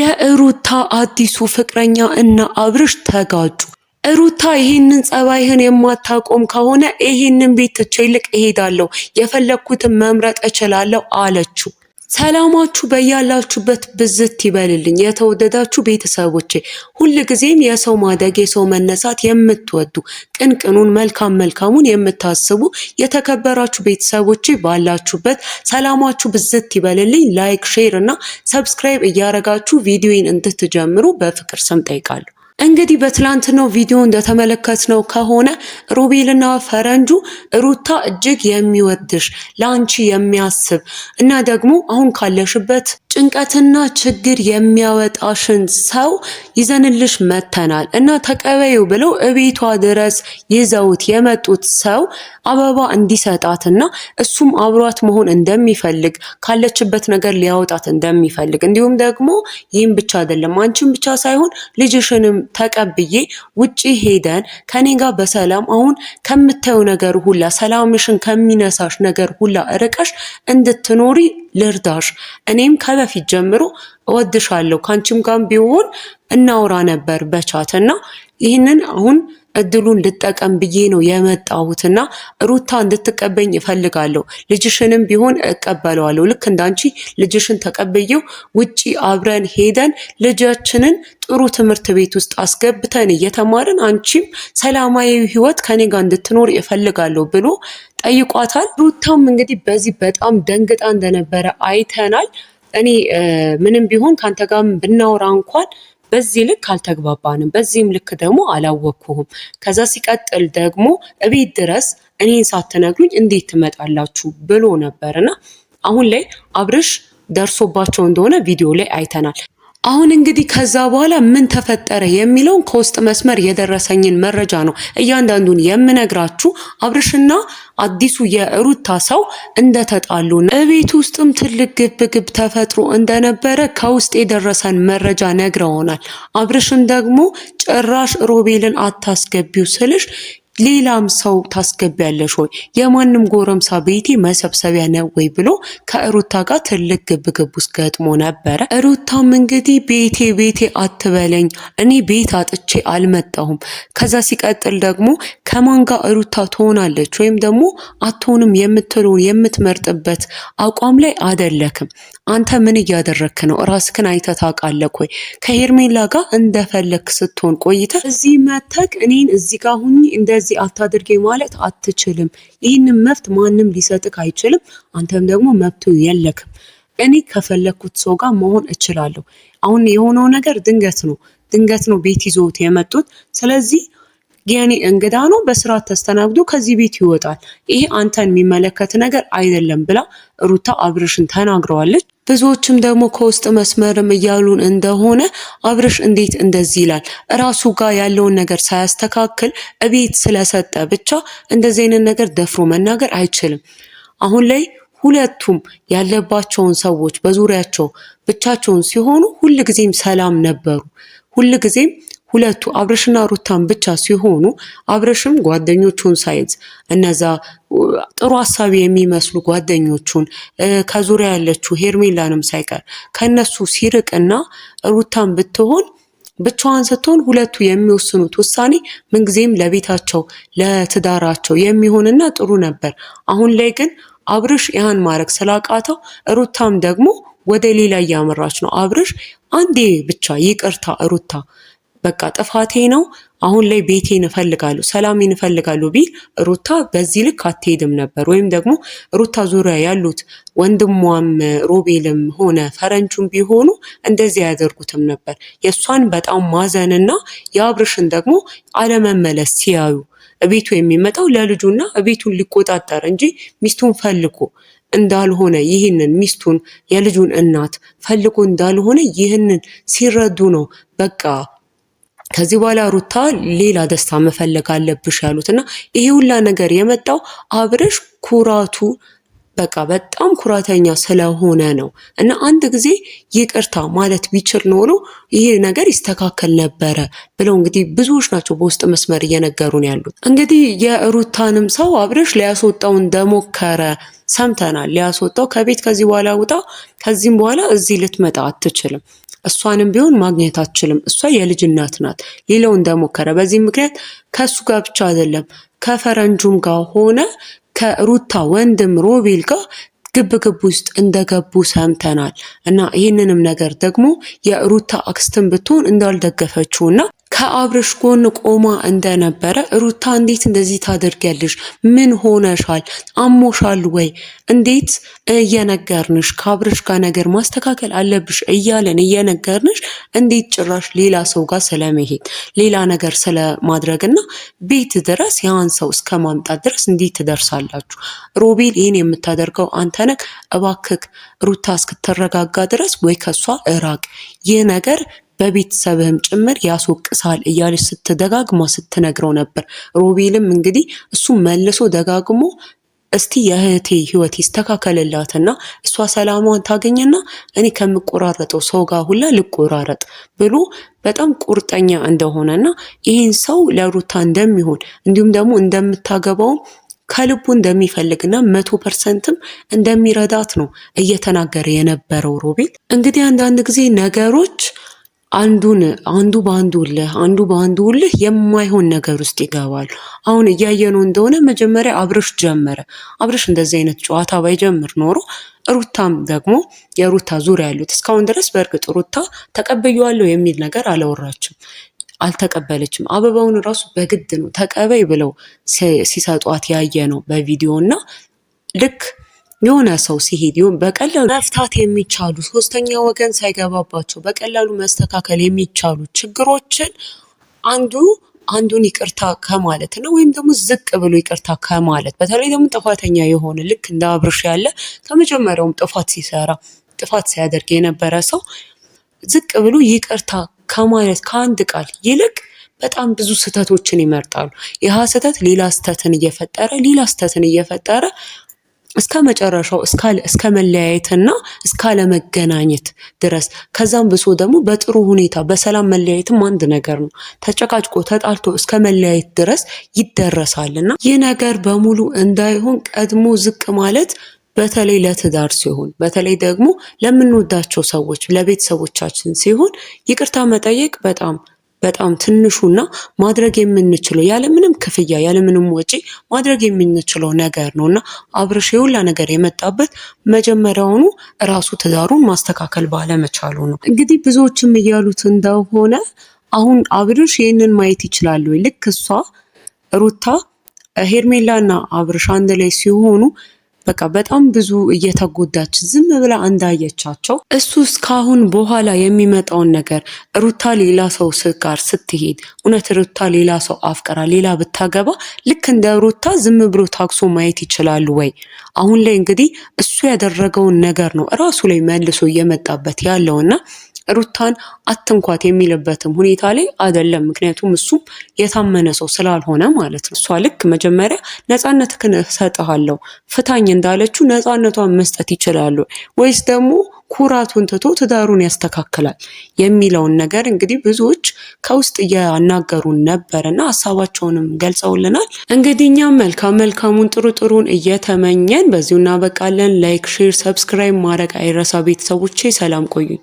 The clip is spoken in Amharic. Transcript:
የሩታ አዲሱ ፍቅረኛ እና አብርሽ ተጋጩ። ሩታ ይሄንን ጸባይህን የማታቆም ከሆነ ይሄንን ቤት ትቼልቅ እሄዳለሁ፣ የፈለኩትን መምረጥ እችላለሁ አለችው። ሰላማችሁ በያላችሁበት ብዝት ይበልልኝ የተወደዳችሁ ቤተሰቦቼ። ሁልጊዜም የሰው ማደግ የሰው መነሳት የምትወዱ ቅንቅኑን መልካሙን የምታስቡ የተከበራችሁ ቤተሰቦቼ ባላችሁበት ሰላማችሁ ብዝት ይበልልኝ። ላይክ፣ ሼር እና ሰብስክራይብ እያረጋችሁ ቪዲዮን እንድትጀምሩ በፍቅር ስም ጠይቃለሁ። እንግዲህ በትላንትናው ቪዲዮ እንደተመለከትነው ከሆነ ሮቤልና ፈረንጁ ሩታ እጅግ የሚወድሽ ለአንቺ የሚያስብ እና ደግሞ አሁን ካለሽበት ጭንቀትና ችግር የሚያወጣሽን ሰው ይዘንልሽ መተናል እና ተቀበዩ ብለው እቤቷ ድረስ ይዘውት የመጡት ሰው አበባ እንዲሰጣትና እሱም አብሯት መሆን እንደሚፈልግ ካለችበት ነገር ሊያወጣት እንደሚፈልግ እንዲሁም ደግሞ ይህም ብቻ አይደለም አንቺም ብቻ ሳይሆን ልጅሽንም ተቀብዬ ውጪ ሄደን ከኔ ጋር በሰላም አሁን ከምታየው ነገር ሁላ ሰላምሽን ከሚነሳሽ ነገር ሁላ ርቀሽ እንድትኖሪ ልርዳሽ። እኔም ከበፊት ጀምሮ እወድሻለሁ ካንቺም ጋር ቢሆን እናውራ ነበር በቻት እና ይህንን አሁን እድሉን ልጠቀም ብዬ ነው የመጣሁትና ሩታ እንድትቀበኝ እፈልጋለሁ። ልጅሽንም ቢሆን እቀበለዋለሁ። ልክ እንዳንቺ ልጅሽን ተቀበየው ውጪ አብረን ሄደን ልጃችንን ጥሩ ትምህርት ቤት ውስጥ አስገብተን እየተማርን አንቺም ሰላማዊ ህይወት ከኔ ጋር እንድትኖር እፈልጋለሁ ብሎ ጠይቋታል። ሩታም እንግዲህ በዚህ በጣም ደንግጣ እንደነበረ አይተናል። እኔ ምንም ቢሆን ካንተ ጋር ብናወራ እንኳን በዚህ ልክ አልተግባባንም፣ በዚህም ልክ ደግሞ አላወቅኩህም። ከዛ ሲቀጥል ደግሞ እቤት ድረስ እኔን ሳትነግሩኝ እንዴት ትመጣላችሁ ብሎ ነበርና አሁን ላይ አብርሽ ደርሶባቸው እንደሆነ ቪዲዮ ላይ አይተናል። አሁን እንግዲህ ከዛ በኋላ ምን ተፈጠረ የሚለውን ከውስጥ መስመር የደረሰኝን መረጃ ነው እያንዳንዱን የምነግራችሁ። አብርሽና አዲሱ የሩታ ሰው እንደተጣሉ እቤት ውስጥም ትልቅ ግብግብ ተፈጥሮ እንደነበረ ከውስጥ የደረሰን መረጃ ነግረውናል። አብርሽን ደግሞ ጭራሽ ሮቤልን አታስገቢው ስልሽ ሌላም ሰው ታስገቢያለሽ ወይ? የማንም ጎረምሳ ቤቴ መሰብሰቢያ ነው ወይ ብሎ ከሩታ ጋር ትልቅ ግብግብ ውስጥ ገጥሞ ነበረ። ሩታም እንግዲህ ቤቴ አትበለኝ፣ እኔ ቤት አጥቼ አልመጣሁም። ከዛ ሲቀጥል ደግሞ ከማን ጋር ሩታ ትሆናለች ወይም ደግሞ አትሆንም የምትለውን የምትመርጥበት አቋም ላይ አደለክም። አንተ ምን እያደረክ ነው? ራስክን አይተህ ታውቃለህ ወይ? ከሄርሜላ ጋር እንደፈለክ ስትሆን ቆይተህ እዚህ መተክ እኔን እዚህ ጋር ሁኚ እንደዚህ አታድርጌ ማለት አትችልም። ይህንን መብት ማንም ሊሰጥክ አይችልም። አንተም ደግሞ መብቱ የለክም። እኔ ከፈለኩት ሰው ጋር መሆን እችላለሁ። አሁን የሆነው ነገር ድንገት ነው ቤት ይዞት የመጡት። ስለዚህ የኔ እንግዳ ነው፣ በስርዓት ተስተናግዶ ከዚህ ቤት ይወጣል። ይሄ አንተን የሚመለከት ነገር አይደለም ብላ ሩታ አብርሽን ተናግረዋለች። ብዙዎችም ደግሞ ከውስጥ መስመርም እያሉን እንደሆነ አብርሽ እንዴት እንደዚህ ይላል? እራሱ ጋር ያለውን ነገር ሳያስተካክል እቤት ስለሰጠ ብቻ እንደዚህ አይነት ነገር ደፍሮ መናገር አይችልም። አሁን ላይ ሁለቱም ያለባቸውን ሰዎች በዙሪያቸው ብቻቸውን ሲሆኑ ሁልጊዜም ሰላም ነበሩ። ሁልጊዜም ሁለቱ አብርሽና ሩታን ብቻ ሲሆኑ አብርሽም ጓደኞቹን ሳይዝ እነዛ ጥሩ ሐሳቢ የሚመስሉ ጓደኞቹን ከዙሪያ ያለችው ሄርሜላንም ሳይቀር ከነሱ ሲርቅና ሩታን ብትሆን ብቻዋን ስትሆን ሁለቱ የሚወስኑት ውሳኔ ምንጊዜም ለቤታቸው ለትዳራቸው የሚሆንና ጥሩ ነበር። አሁን ላይ ግን አብርሽ ያን ማድረግ ስላቃተው ሩታም ደግሞ ወደ ሌላ እያመራች ነው። አብርሽ አንዴ ብቻ ይቅርታ ሩታ በቃ ጥፋቴ ነው፣ አሁን ላይ ቤቴን እፈልጋለሁ፣ ሰላሜን እፈልጋለሁ ቢል ሩታ በዚህ ልክ አትሄድም ነበር። ወይም ደግሞ ሩታ ዙሪያ ያሉት ወንድሟም ሮቤልም ሆነ ፈረንጁም ቢሆኑ እንደዚህ ያደርጉትም ነበር። የእሷን በጣም ማዘንና የአብርሽን ደግሞ አለመመለስ ሲያዩ እቤቱ የሚመጣው ለልጁና እቤቱን ሊቆጣጠር እንጂ ሚስቱን ፈልጎ እንዳልሆነ ይህንን ሚስቱን የልጁን እናት ፈልጎ እንዳልሆነ ይህንን ሲረዱ ነው በቃ ከዚህ በኋላ ሩታ ሌላ ደስታ መፈለግ አለብሽ ያሉትና ይሄ ሁላ ነገር የመጣው አብርሽ ኩራቱ በቃ በጣም ኩራተኛ ስለሆነ ነው። እና አንድ ጊዜ ይቅርታ ማለት ቢችል ኖሮ ይሄ ነገር ይስተካከል ነበረ ብለው እንግዲህ ብዙዎች ናቸው በውስጥ መስመር እየነገሩን ያሉት። እንግዲህ የሩታንም ሰው አብርሽ ሊያስወጣው እንደሞከረ ሰምተናል። ሊያስወጣው ከቤት ከዚህ በኋላ ውጣ፣ ከዚህም በኋላ እዚህ ልትመጣ አትችልም እሷንም ቢሆን ማግኘት አትችልም። እሷ የልጅ እናት ናት ሌላው እንደሞከረ። በዚህ ምክንያት ከሱ ጋር ብቻ አይደለም ከፈረንጁም ጋር ሆነ ከሩታ ወንድም ሮቤል ጋር ግብ ውስጥ እንደገቡ ሰምተናል። እና ይህንንም ነገር ደግሞ የሩታ አክስትን ብትሆን እንዳልደገፈችውና ከአብርሽ ጎን ቆማ እንደነበረ ሩታ እንዴት እንደዚህ ታደርጊያለሽ? ምን ሆነሻል? አሞሻል ወይ? እንዴት እየነገርንሽ ከአብርሽ ጋር ነገር ማስተካከል አለብሽ እያለን እየነገርንሽ እንዴት ጭራሽ ሌላ ሰው ጋር ስለመሄድ ሌላ ነገር ስለማድረግና ቤት ድረስ ያን ሰው እስከ ማምጣት ድረስ እንዴት ትደርሳላችሁ? ሮቤል ይህን የምታደርገው አንተ ነህ። እባክህ ሩታ እስክትረጋጋ ድረስ ወይ ከሷ እራቅ። ይህ ነገር በቤተሰብህም ጭምር ያስወቅሳል እያለች ስትደጋግማ ስትነግረው ነበር። ሮቤልም እንግዲህ እሱ መልሶ ደጋግሞ እስቲ የእህቴ ህይወት ይስተካከልላትና እሷ ሰላሟን ታገኝና እኔ ከምቆራረጠው ሰው ጋር ሁላ ልቆራረጥ ብሎ በጣም ቁርጠኛ እንደሆነና ይህን ሰው ለሩታ እንደሚሆን እንዲሁም ደግሞ እንደምታገባውም ከልቡ እንደሚፈልግና 100%ም እንደሚረዳት ነው እየተናገረ የነበረው ሮቤል። እንግዲህ አንዳንድ ጊዜ ነገሮች አንዱ በአንዱ ልህ የማይሆን ነገር ውስጥ ይገባሉ። አሁን እያየነው እንደሆነ መጀመሪያ አብርሽ ጀመረ። አብርሽ እንደዚህ አይነት ጨዋታ ባይጀምር ኖሮ ሩታም ደግሞ የሩታ ዙሪያ ያሉት እስካሁን ድረስ በእርግጥ ሩታ ተቀበየዋለሁ የሚል ነገር አላወራችም፣ አልተቀበለችም። አበባውን ራሱ በግድ ነው ተቀበይ ብለው ሲሰጧት ያየ ነው በቪዲዮ እና ልክ የሆነ ሰው ሲሄድ በቀላሉ መፍታት የሚቻሉ ሶስተኛ ወገን ሳይገባባቸው በቀላሉ መስተካከል የሚቻሉ ችግሮችን አንዱን ይቅርታ ከማለት ነው ወይም ደግሞ ዝቅ ብሎ ይቅርታ ከማለት በተለይ ደግሞ ጥፋተኛ የሆነ ልክ እንደ አብርሽ ያለ ከመጀመሪያውም ጥፋት ሲያደርግ የነበረ ሰው ዝቅ ብሎ ይቅርታ ከማለት ከአንድ ቃል ይልቅ በጣም ብዙ ስህተቶችን ይመርጣሉ። ይህ ስህተት ሌላ ስህተትን እየፈጠረ እስከ መጨረሻው እስከ መለያየትና እስከ ለመገናኘት ድረስ ከዛም ብሶ ደግሞ በጥሩ ሁኔታ በሰላም መለያየትም አንድ ነገር ነው። ተጨቃጭቆ ተጣልቶ እስከ መለያየት ድረስ ይደረሳልና ይህ ነገር በሙሉ እንዳይሆን ቀድሞ ዝቅ ማለት በተለይ ለትዳር ሲሆን በተለይ ደግሞ ለምንወዳቸው ሰዎች ለቤተሰቦቻችን ሲሆን ይቅርታ መጠየቅ በጣም ትንሹና ማድረግ የምንችለው ያለምንም ክፍያ ያለምንም ወጪ ማድረግ የምንችለው ነገር ነውና አብርሽ የሁላ ነገር የመጣበት መጀመሪያውኑ ራሱ ትዳሩን ማስተካከል ባለመቻሉ ነው። እንግዲህ ብዙዎችም እያሉት እንደሆነ አሁን አብርሽ ይህንን ማየት ይችላል ወይ? ልክ እሷ ሩታ ሄርሜላና አብርሽ አንድ ላይ ሲሆኑ በቃ በጣም ብዙ እየተጎዳች ዝም ብላ እንዳየቻቸው እሱ እስካሁን በኋላ የሚመጣውን ነገር ሩታ ሌላ ሰው ጋር ስትሄድ እውነት ሩታ ሌላ ሰው አፍቀራ ሌላ ብታገባ ልክ እንደ ሩታ ዝም ብሎ ታክሶ ማየት ይችላሉ ወይ? አሁን ላይ እንግዲህ እሱ ያደረገውን ነገር ነው ራሱ ላይ መልሶ እየመጣበት ያለውና ሩታን አትንኳት የሚልበትም ሁኔታ ላይ አይደለም። ምክንያቱም እሱም የታመነ ሰው ስላልሆነ ማለት ነው። እሷ ልክ መጀመሪያ ነፃነትህን እሰጥሃለሁ ፍታኝ እንዳለችው ነፃነቷን መስጠት ይችላሉ ወይስ ደግሞ ኩራቱን ትቶ ትዳሩን ያስተካክላል የሚለውን ነገር እንግዲህ ብዙዎች ከውስጥ እያናገሩን ነበርና ሀሳባቸውንም ገልጸውልናል። እንግዲህ እኛም መልካሙን ጥሩን እየተመኘን በዚሁ እናበቃለን። ላይክ፣ ሼር፣ ሰብስክራይብ ማድረግ አይረሳ። ቤተሰቦቼ ሰላም ቆዩኝ።